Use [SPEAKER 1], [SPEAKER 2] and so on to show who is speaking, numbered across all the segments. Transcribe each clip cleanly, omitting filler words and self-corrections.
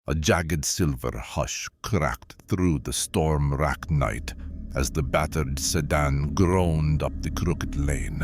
[SPEAKER 1] A jagged silver hush cracked through the storm-racked night as the battered sedan groaned up the crooked lane.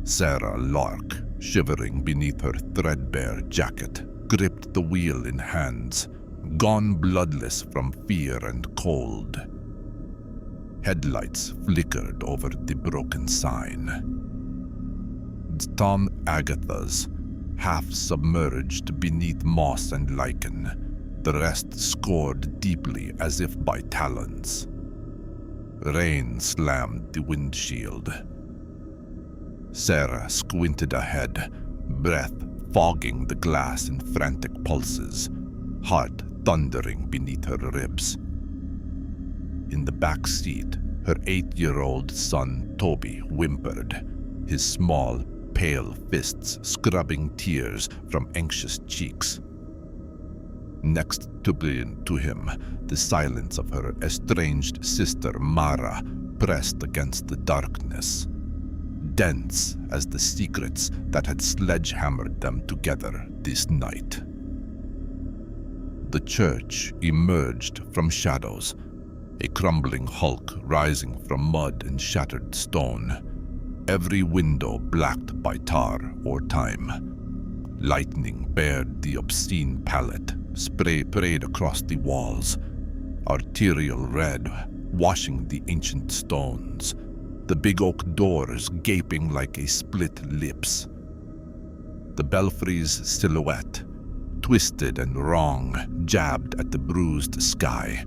[SPEAKER 1] Sarah Lark, shivering beneath her threadbare jacket, gripped the wheel in hands, gone bloodless from fear and cold. Headlights flickered over the broken sign. Tom Agatha's, half submerged beneath moss and lichen, the rest scored deeply as if by talons. Rain slammed the windshield. Sarah squinted ahead, breath fogging the glass in frantic pulses, heart thundering beneath her ribs. In the back seat, her 8-year-old son Toby whimpered, his small, pale fists scrubbing tears from anxious cheeks. Next to him, the silence of her estranged sister Mara pressed against the darkness, dense as the secrets that had sledgehammered them together this night. The church emerged from shadows, a crumbling hulk rising from mud and shattered stone, every window blacked by tar or time. Lightning bared the obscene palette, sprayed across the walls, arterial red washing the ancient stones, the big oak doors gaping like a split lips. The belfry's silhouette, twisted and wrong, jabbed at the bruised sky.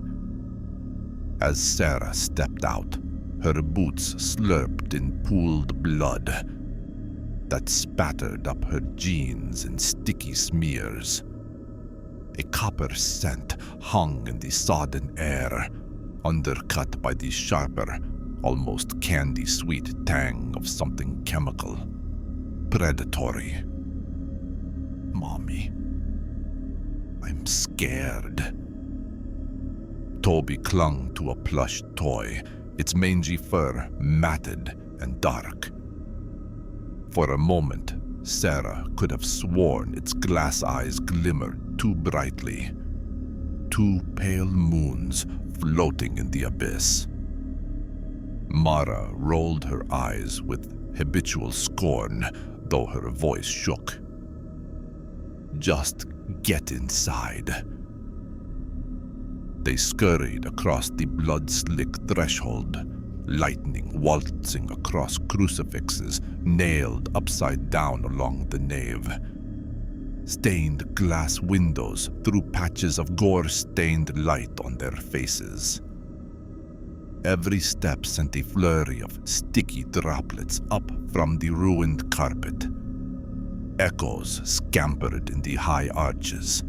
[SPEAKER 1] As Sarah stepped out, her boots slurped in pooled blood that spattered up her jeans in sticky smears. A copper scent hung in the sodden air, undercut by the sharper, almost candy-sweet tang of something chemical, predatory. Mommy, I'm scared. Toby clung to a plush toy, its mangy fur matted and dark. For a moment, Sarah could have sworn its glass eyes glimmered too brightly. 2 pale moons floating in the abyss. Mara rolled her eyes with habitual scorn, though her voice shook. Just get inside. They scurried across the blood-slick threshold, lightning waltzing across crucifixes nailed upside down along the nave. Stained glass windows threw patches of gore-stained light on their faces. Every step sent a flurry of sticky droplets up from the ruined carpet. Echoes scampered in the high arches.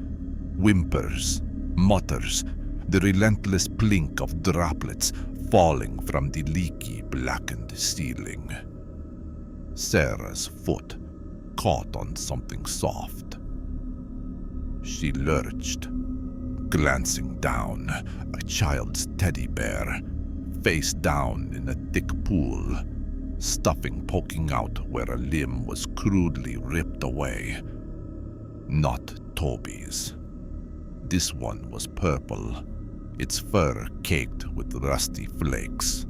[SPEAKER 1] Whimpers, mutters, the relentless plink of droplets falling from the leaky, blackened ceiling. Sarah's foot caught on something soft. She lurched, glancing down, a child's teddy bear, face down in a thick pool, stuffing poking out where a limb was crudely ripped away. Not Toby's. This one was purple, its fur caked with rusty flakes.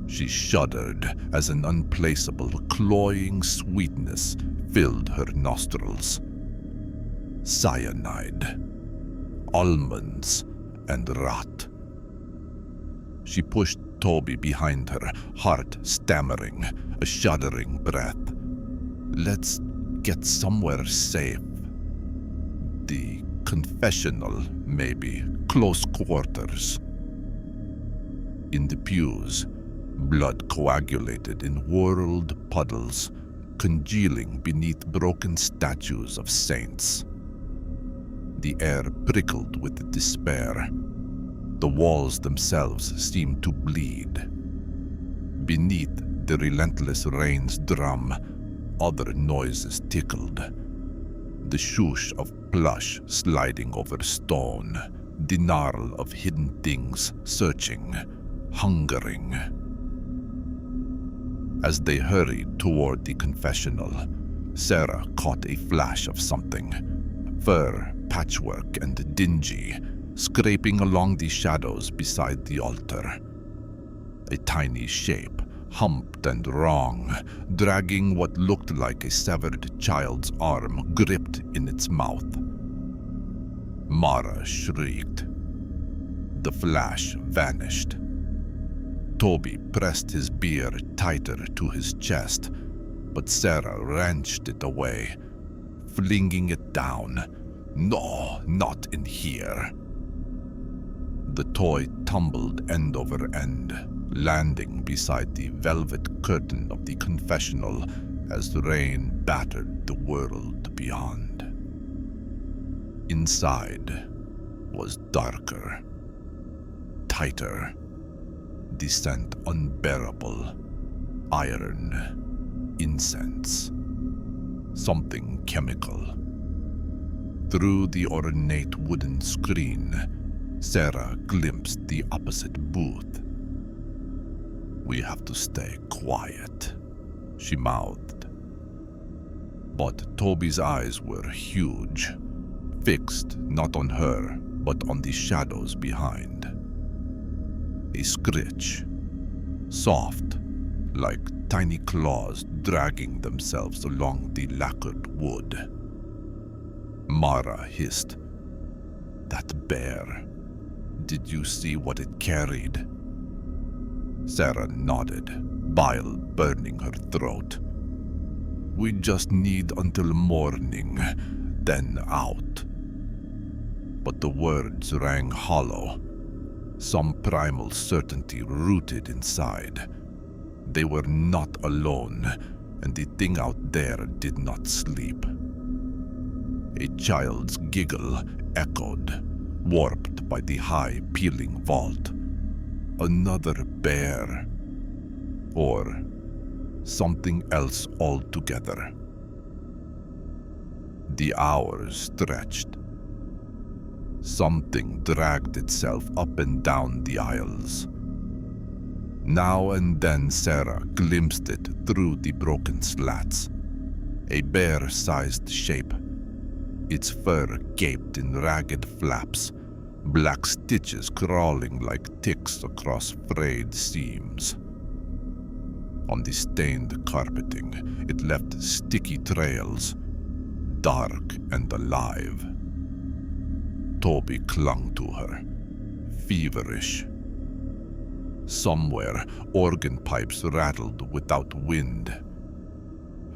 [SPEAKER 1] She shuddered as an unplaceable, cloying sweetness filled her nostrils. Cyanide, almonds, and rot. She pushed Toby behind her, heart stammering, a shuddering breath. Let's get somewhere safe. The confessional, maybe, close quarters. In the pews, blood coagulated in whorled puddles, congealing beneath broken statues of saints. The air prickled with despair. The walls themselves seemed to bleed. Beneath the relentless rain's drum, other noises tickled. The swoosh of plush sliding over stone, the gnarl of hidden things searching, hungering. As they hurried toward the confessional, Sarah caught a flash of something. Fur patchwork and dingy, scraping along the shadows beside the altar. A tiny shape, humped and wrong, dragging what looked like a severed child's arm gripped in its mouth. Mara shrieked. The flash vanished. Toby pressed his beer tighter to his chest, but Sarah wrenched it away, flinging it down. No, not in here. The toy tumbled end over end, landing beside the velvet curtain of the confessional as the rain battered the world beyond. Inside was darker, tighter, the scent unbearable, iron, incense, something chemical. Through the ornate wooden screen, Sarah glimpsed the opposite booth. "We have to stay quiet," she mouthed. But Toby's eyes were huge, fixed not on her, but on the shadows behind. A scritch, soft, like tiny claws dragging themselves along the lacquered wood. Mara hissed, "That bear. Did you see what it carried?" Sarah nodded, bile burning her throat. "We just need until morning, then out." But the words rang hollow, some primal certainty rooted inside. They were not alone, and the thing out there did not sleep. A child's giggle echoed, warped by the high, peeling vault. Another bear. Or something else altogether. The hours stretched. Something dragged itself up and down the aisles. Now and then Sarah glimpsed it through the broken slats. A bear-sized shape. Its fur gaped in ragged flaps, black stitches crawling like ticks across frayed seams. On the stained carpeting, it left sticky trails, dark and alive. Toby clung to her, feverish. Somewhere, organ pipes rattled without wind.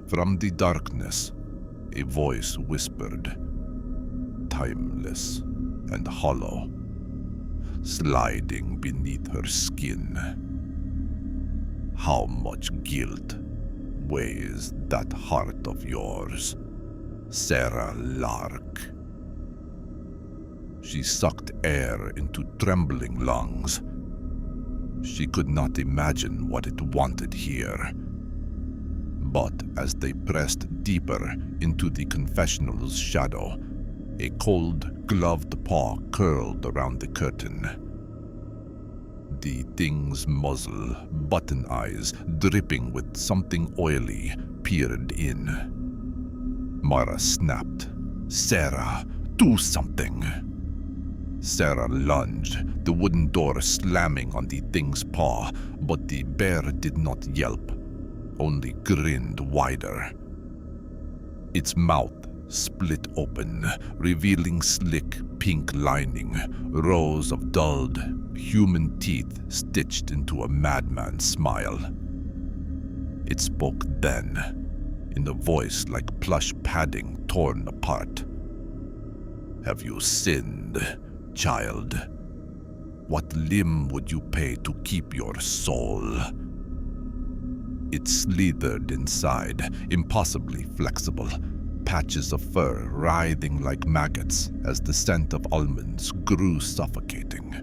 [SPEAKER 1] From the darkness, a voice whispered, timeless and hollow, sliding beneath her skin. "How much guilt weighs that heart of yours, Sarah Lark?" She sucked air into trembling lungs. She could not imagine what it wanted here. But as they pressed deeper into the confessional's shadow, a cold, gloved paw curled around the curtain. The thing's muzzle, button eyes dripping with something oily, peered in. Mara snapped, "Sarah, do something!" Sarah lunged, the wooden door slamming on the thing's paw, but the bear did not yelp, only grinned wider. Its mouth split open, revealing slick pink lining, rows of dulled, human teeth stitched into a madman's smile. It spoke then, in a voice like plush padding torn apart. "Have you sinned, child? What limb would you pay to keep your soul?" It slithered inside, impossibly flexible, patches of fur writhing like maggots as the scent of almonds grew suffocating.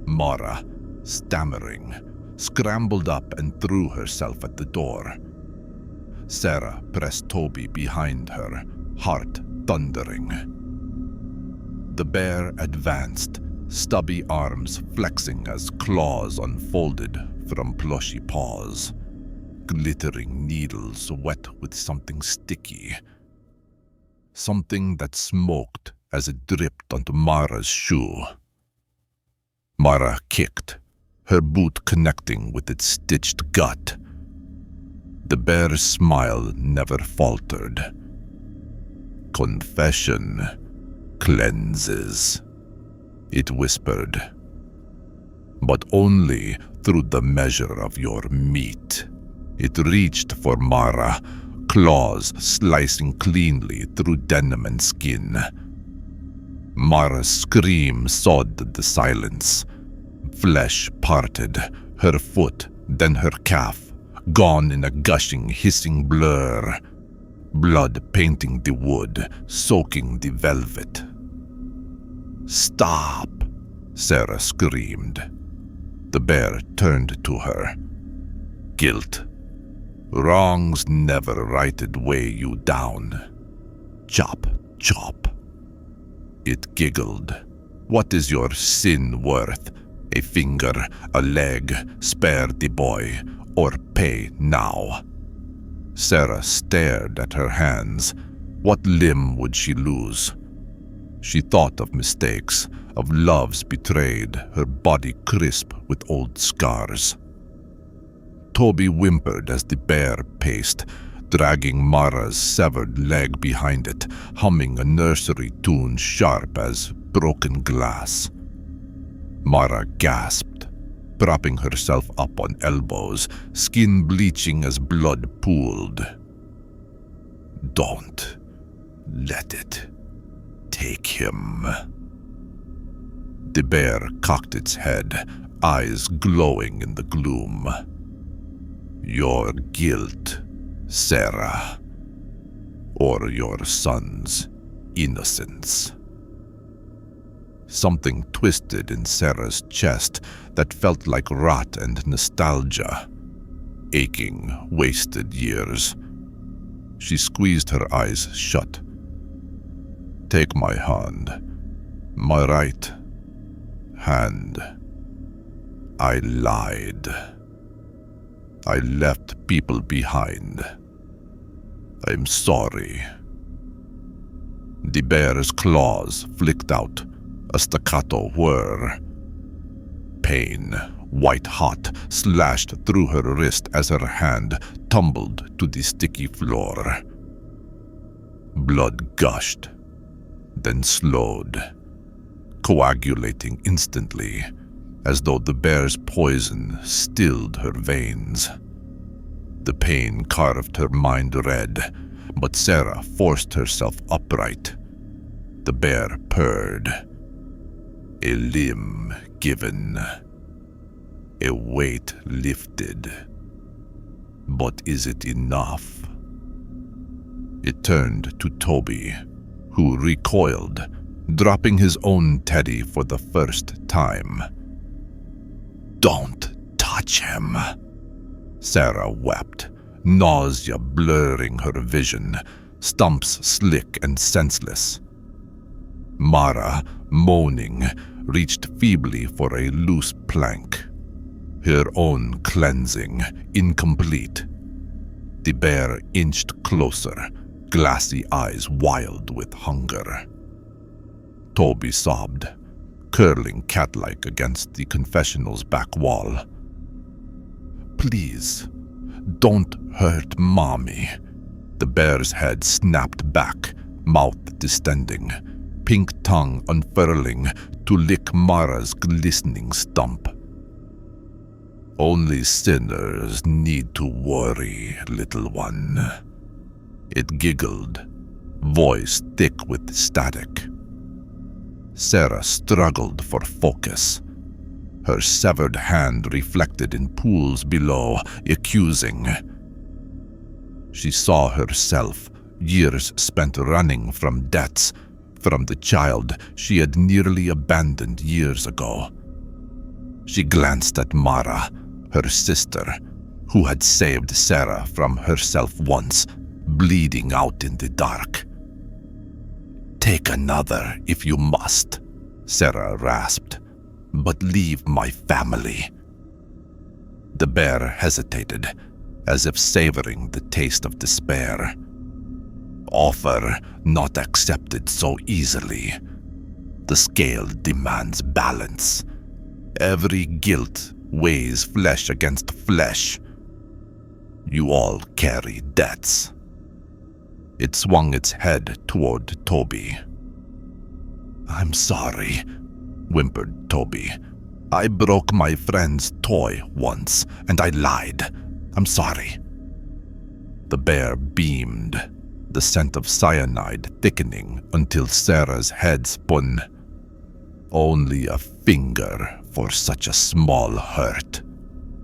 [SPEAKER 1] Mara, stammering, scrambled up and threw herself at the door. Sarah pressed Toby behind her, heart thundering. The bear advanced, stubby arms flexing as claws unfolded from plushy paws, glittering needles wet with something sticky. something that smoked as it dripped onto Mara's shoe. Mara kicked, her boot connecting with its stitched gut. The bear's smile never faltered. "Confession cleanses," it whispered. "But only through the measure of your meat." It reached for Mara, claws slicing cleanly through denim and skin. Mara's scream sawed the silence. Flesh parted, her foot, then her calf, gone in a gushing, hissing blur. Blood painting the wood, soaking the velvet. "Stop!" Sarah screamed. The bear turned to her. "Guilt. Wrongs never righted weigh you down. Chop, chop." It giggled. "What is your sin worth? A finger, a leg, spare the boy, or pay now." Sarah stared at her hands. What limb would she lose? She thought of mistakes, of loves betrayed, her body crisp with old scars. Toby whimpered as the bear paced, dragging Mara's severed leg behind it, humming a nursery tune sharp as broken glass. Mara gasped, propping herself up on elbows, skin bleaching as blood pooled. "Don't let it take him." The bear cocked its head, eyes glowing in the gloom. "Your guilt, Sarah, or your son's innocence." Something twisted in Sarah's chest that felt like rot and nostalgia. Aching, wasted years. She squeezed her eyes shut. "Take my hand, my right hand. I lied. I left people behind. I'm sorry." The bear's claws flicked out, a staccato whir. Pain, white-hot, slashed through her wrist as her hand tumbled to the sticky floor. Blood gushed, then slowed, coagulating instantly, as though the bear's poison stilled her veins. The pain carved her mind red, but Sarah forced herself upright. The bear purred. A limb given. A weight lifted. But is it enough? It turned to Toby, who recoiled, dropping his own teddy for the first time. "Don't touch him," Sarah wept, nausea blurring her vision, stumps slick and senseless. Mara, moaning, reached feebly for a loose plank. Her own cleansing, incomplete. The bear inched closer, glassy eyes wild with hunger. Toby sobbed, curling cat-like against the confessional's back wall. "Please, don't hurt Mommy." The bear's head snapped back, mouth distending, pink tongue unfurling to lick Mara's glistening stump. "Only sinners need to worry, little one." It giggled, voice thick with static. Sarah struggled for focus. Her severed hand reflected in pools below, accusing. She saw herself, years spent running from debts, from the child she had nearly abandoned years ago. She glanced at Mara, her sister, who had saved Sarah from herself once, bleeding out in the dark. "Take another if you must," Sarah rasped, "but leave my family." The bear hesitated, as if savoring the taste of despair. offer not accepted so easily. The scale demands balance. Every guilt weighs flesh against flesh. You all carry debts. It swung its head toward Toby. "I'm sorry," whimpered Toby. "I broke my friend's toy once, and I lied. I'm sorry." The bear beamed, the scent of cyanide thickening until Sarah's head spun. "Only a finger for such a small hurt,"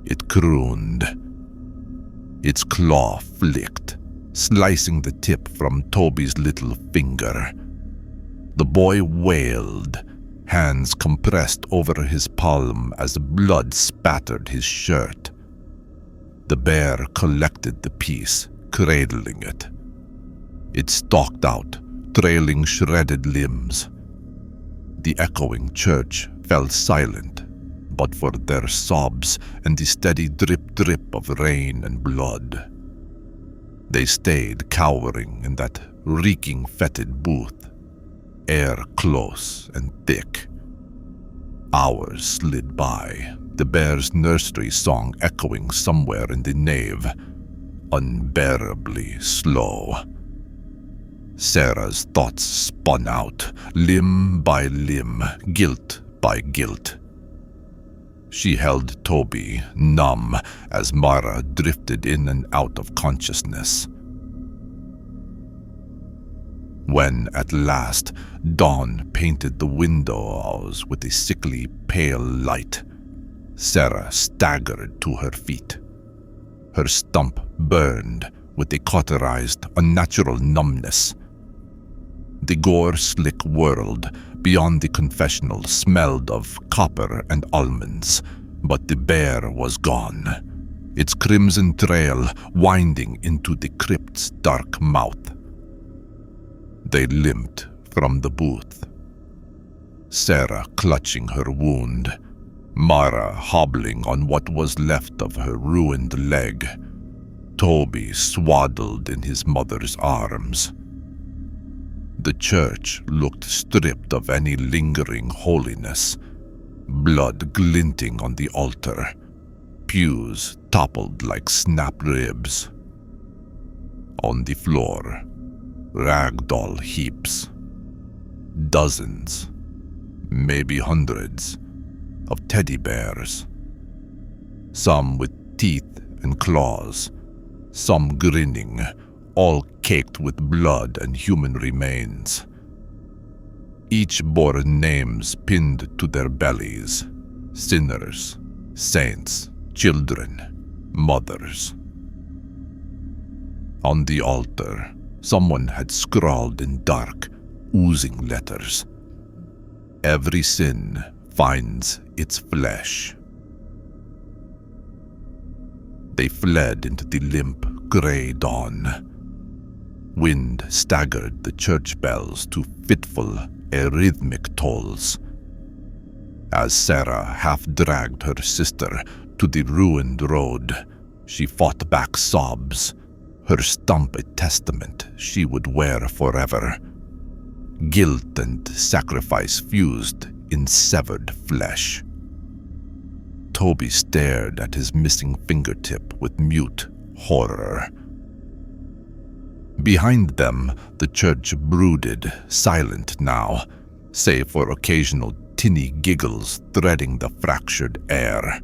[SPEAKER 1] it crooned. Its claw flicked, slicing the tip from Toby's little finger. The boy wailed, hands compressed over his palm as blood spattered his shirt. The bear collected the piece, cradling it. It stalked out, trailing shredded limbs. The echoing church fell silent, but for their sobs and the steady drip-drip of rain and blood. They stayed cowering in that reeking fetid booth, air close and thick. Hours slid by, the bear's nursery song echoing somewhere in the nave, unbearably slow. Sarah's thoughts spun out, limb by limb, guilt by guilt. She held Toby, numb, as Mara drifted in and out of consciousness. When, at last, dawn painted the windows with a sickly pale light, Sarah staggered to her feet. Her stump burned with a cauterized, unnatural numbness. The gore-slick world beyond the confessional smelled of copper and almonds, but the bear was gone, its crimson trail winding into the crypt's dark mouth. They limped from the booth, Sarah clutching her wound, Mara hobbling on what was left of her ruined leg, Toby swaddled in his mother's arms. The church looked stripped of any lingering holiness, blood glinting on the altar, pews toppled like snap ribs. On the floor, ragdoll heaps, dozens, maybe hundreds, of teddy bears, some with teeth and claws, some grinning, all caked with blood and human remains. Each bore names pinned to their bellies: sinners, saints, children, mothers. On the altar, someone had scrawled in dark, oozing letters, "Every sin finds its flesh." They fled into the limp, gray dawn. Wind staggered the church bells to fitful, arrhythmic tolls. As Sarah half-dragged her sister to the ruined road, she fought back sobs, her stump a testament she would wear forever. Guilt and sacrifice fused in severed flesh. Toby stared at his missing fingertip with mute horror. Behind them, the church brooded, silent now, save for occasional tinny giggles threading the fractured air.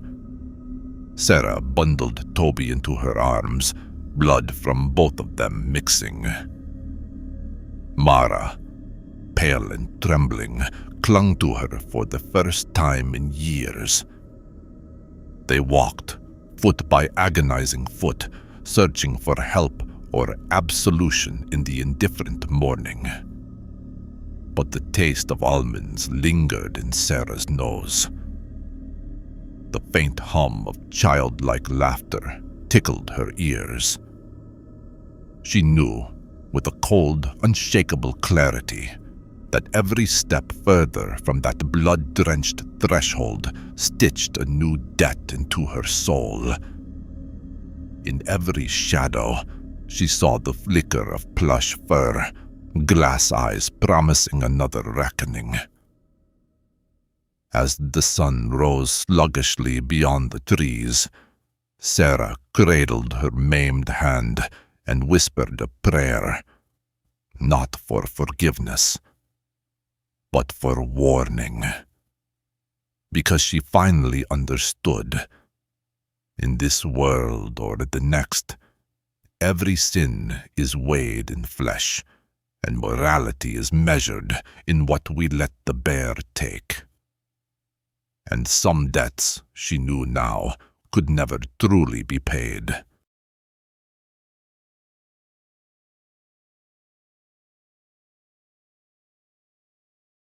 [SPEAKER 1] Sarah bundled Toby into her arms, blood from both of them mixing. Mara, pale and trembling, clung to her for the first time in years. They walked, foot by agonizing foot, searching for help or absolution in the indifferent morning. But the taste of almonds lingered in Sarah's nose. The faint hum of childlike laughter tickled her ears. She knew, with a cold, unshakable clarity, that every step further from that blood-drenched threshold stitched a new debt into her soul. In every shadow, She saw the flicker of plush fur, glass eyes promising another reckoning. As the sun rose sluggishly beyond the trees, Sarah cradled her maimed hand and whispered a prayer, not for forgiveness, but for warning. Because she finally understood. In this world or the next, every sin is weighed in flesh, and morality is measured in what we let the bear take. And some debts, she knew now, could never truly be paid.